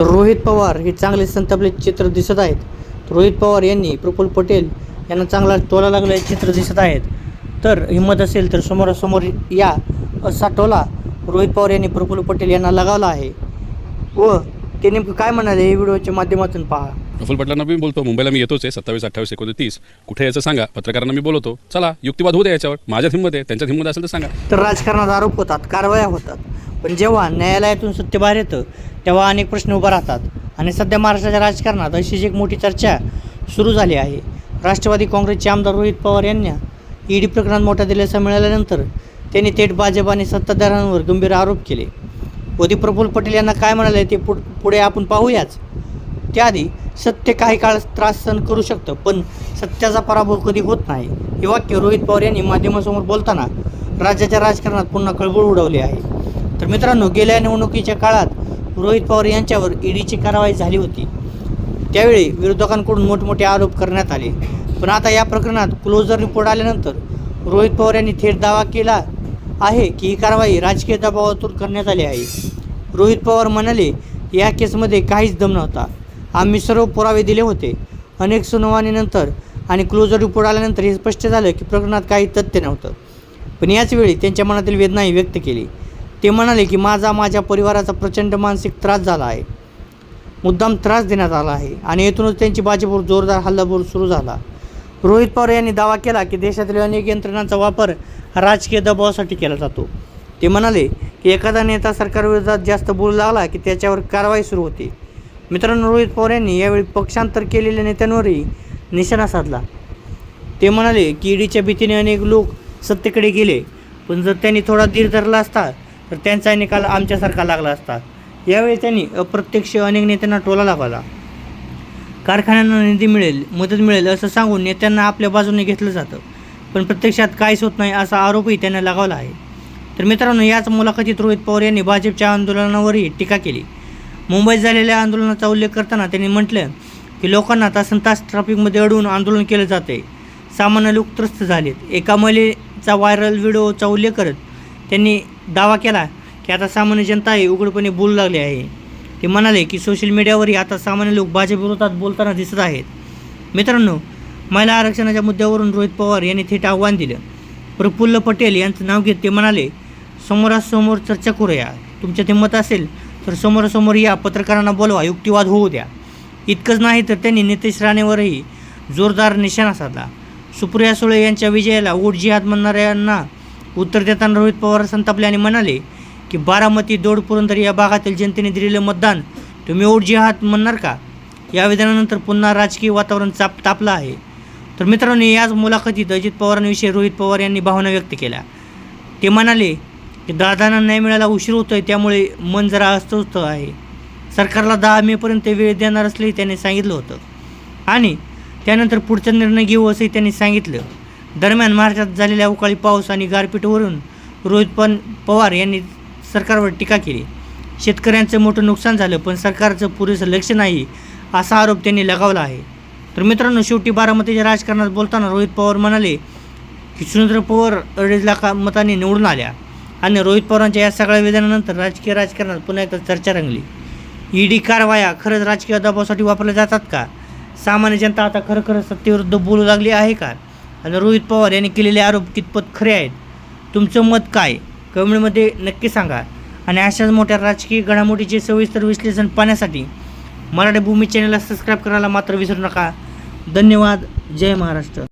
रोहित पवार हे चांगले संतापले चित्र दिसत आहेत. रोहित पवार यांनी प्रफुल्ल पटेल यांना चांगला टोला लागले चित्र दिसत आहेत. तर हिंमत असेल तर समोरासमोर या असा टोला रोहित पवार यांनी प्रफुल्ल पटेल यांना लगावला आहे. व ते नेमकं काय म्हणाले हे व्हिडिओच्या माध्यमातून पहा. प्रफुल्ल पटेलांना मी बोलतो, मुंबईला मी येतोच आहे 27, 28, 29 कुठे यायचं सांगा. पत्रकारांना मी बोलवतो, चला युक्तिवाद होऊ द्या याच्यावर. माझ्यात हिंमत आहे, त्यांच्यात हिंमत असेल तर सांगा. तर राजकारणात आरोप होतात, कारवाया होतात, पण जेव्हा न्यायालयातून सत्य बाहेर येतं तेव्हा अनेक प्रश्न उभा राहतात. आणि सध्या महाराष्ट्राच्या राजकारणात अशीच एक मोठी चर्चा सुरू झाली आहे. राष्ट्रवादी काँग्रेसचे आमदार रोहित पवार यांना ईडी प्रकरणात मोठा दिलासा मिळाल्यानंतर त्यांनी थेट भाजप आणि सत्ताधाऱ्यांवर गंभीर आरोप केले. व प्रफुल्ल पटेल यांना काय म्हणाले ते पुढे आपण पाहूयाच. त्याआधी सत्य काही काळ त्रास सहन करू शकतं, पण सत्याचा पराभव कधी होत नाही. हे वाक्य रोहित पवार यांनी माध्यमासमोर बोलताना राज्याच्या राजकारणात पुन्हा खळबळ उडवली आहे. तर मित्रांनो, गेल्या निवडणुकीच्या काळात रोहित पवार यांच्यावर ईडीची कारवाई झाली होती. त्यावेळी विरोधकांकडून मोठमोठे आरोप करण्यात आले. पण आता या प्रकरणात क्लोजर रिपोर्ट आल्यानंतर रोहित पवार यांनी थेट दावा केला आहे की ही कारवाई राजकीय दबावातून करण्यात आली आहे. रोहित पवार म्हणाले, या केसमध्ये काहीच दम नव्हता. आम्ही सर्व पुरावे दिले होते. अनेक सुनावणीनंतर आणि क्लोजर रिपोर्ट आल्यानंतर हे स्पष्ट झालं की प्रकरणात काही तथ्य नव्हतं. पण याचवेळी त्यांच्या मनातील वेदनाही व्यक्त केली. ते म्हणाले की माझ्या परिवाराचा प्रचंड मानसिक त्रास झाला आहे, मुद्दाम त्रास देण्यात आला आहे आणि येथूनच त्यांची भाजपवर जोरदार हल्लाबोल सुरू झाला. रोहित पवार यांनी दावा केला की देशातील अनेक यंत्रणांचा वापर राजकीय दबावासाठी केला जातो. ते म्हणाले की एखादा नेता सरकारविरोधात जास्त बोलू लागला की त्याच्यावर कारवाई सुरू होते. मित्रांनो, रोहित पवार यांनी यावेळी पक्षांतर केलेल्या नेत्यांवरही निशाणा साधला. ते म्हणाले की ईडीच्या भीतीने अनेक लोक सत्तेकडे गेले, पण जर त्यांनी थोडा धीर धरला असता तर त्यांचा निकाल आमच्यासारखा लागला असता. यावेळी त्यांनी अप्रत्यक्ष अनेक नेत्यांना टोला लागला. कारखान्यांना निधी मिळेल, मदत मिळेल असं सांगून नेत्यांना आपल्या बाजूने घेतलं जातं, पण प्रत्यक्षात काहीच होत नाही असा आरोपही त्यांना लगावला आहे. तर मित्रांनो, याच मुलाखतीत रोहित पवार यांनी भाजपच्या आंदोलनावरही टीका केली. मुंबईत झालेल्या आंदोलनाचा उल्लेख करताना त्यांनी म्हटलं की लोकांना तासनतास ट्रॅफिकमध्ये अडवून आंदोलन केलं जाते. सामान्य लोक त्रस्त झालेत. एका महिलेचा व्हायरल व्हिडिओचा उल्लेख करत त्यांनी दावा केला की आता सामान्य जनताही उघडपणे बोलू लागली आहे. ते म्हणाले की सोशल मीडियावरही आता सामान्य लोक भाजपविरोधात बोलताना दिसत आहेत. मित्रांनो, महिला आरक्षणाच्या मुद्द्यावरून रोहित पवार यांनी थेट आव्हान दिलं. प्रफुल्ल पटेल यांचं नाव घेत ते म्हणाले, समोरासमोर चर्चा करूया. तुमच्यात हिंमत असेल तर समोरासमोर या, पत्रकारांना बोलवा, युक्तिवाद होऊ द्या. इतकंच नाही तर त्यांनी नितेश राणेवरही जोरदार निशाणा साधला. सुप्रिया सुळे यांच्या विजयाला वोट जिहाद म्हणणाऱ्यांना उत्तर देताना रोहित पवार संतापले आणि म्हणाले की बारामती, दौंड, पुरंदर या भागातील जनतेने दिलेलं मतदान तुम्ही वोट जिहाद म्हणणार का? या विधानानंतर पुन्हा राजकीय वातावरण तापलं आहे. तर मित्रांनो, याच मुलाखतीत अजित पवारांविषयी रोहित पवार यांनी भावना व्यक्त केल्या. ते म्हणाले की दादांना न्याय मिळायला उशीर होतो आहे, त्यामुळे मन जरा अस्वस्थ आहे. सरकारला 10 मेपर्यंत वेळ देणार असल्याचे त्यांनी सांगितलं होतं आणि त्यानंतर पुढचा निर्णय घेऊ असंही त्यांनी सांगितलं. दरम्यान महाराष्ट्रात झालेल्या अवकाळी पाऊस आणि गारपीटवरून रोहित पवार यांनी सरकारवर टीका केली. शेतकऱ्यांचं मोठं नुकसान झालं, पण सरकारचं पुरेसं लक्ष नाही असा आरोप त्यांनी लगावला आहे. तर मित्रांनो, शेवटी बारामतीच्या राजकारणात बोलताना रोहित पवार म्हणाले की सुरेंद्र पवार 2.5 लाख मतांनी निवडून आल्या. आणि रोहित पवारांच्या या सगळ्या विधानानंतर राजकारणात पुन्हा एकदा चर्चा रंगली. ईडी कारवाया खरंच राजकीय दबावासाठी वापरल्या जातात का? सामान्य जनता आता खरं सत्तेविरुद्ध बोलू लागली आहे का? आणि रोहित पवार यांनी केलेले आरोप कितपत खरे आहेत? तुमचं मत काय? कमेंटमध्ये नक्की सांगा. आणि अशाच मोठ्या राजकीय घडामोडीचे सविस्तर विश्लेषण पाहण्यासाठी मराठी भूमी चॅनलला सबस्क्राईब करायला मात्र विसरू नका. धन्यवाद. जय महाराष्ट्र.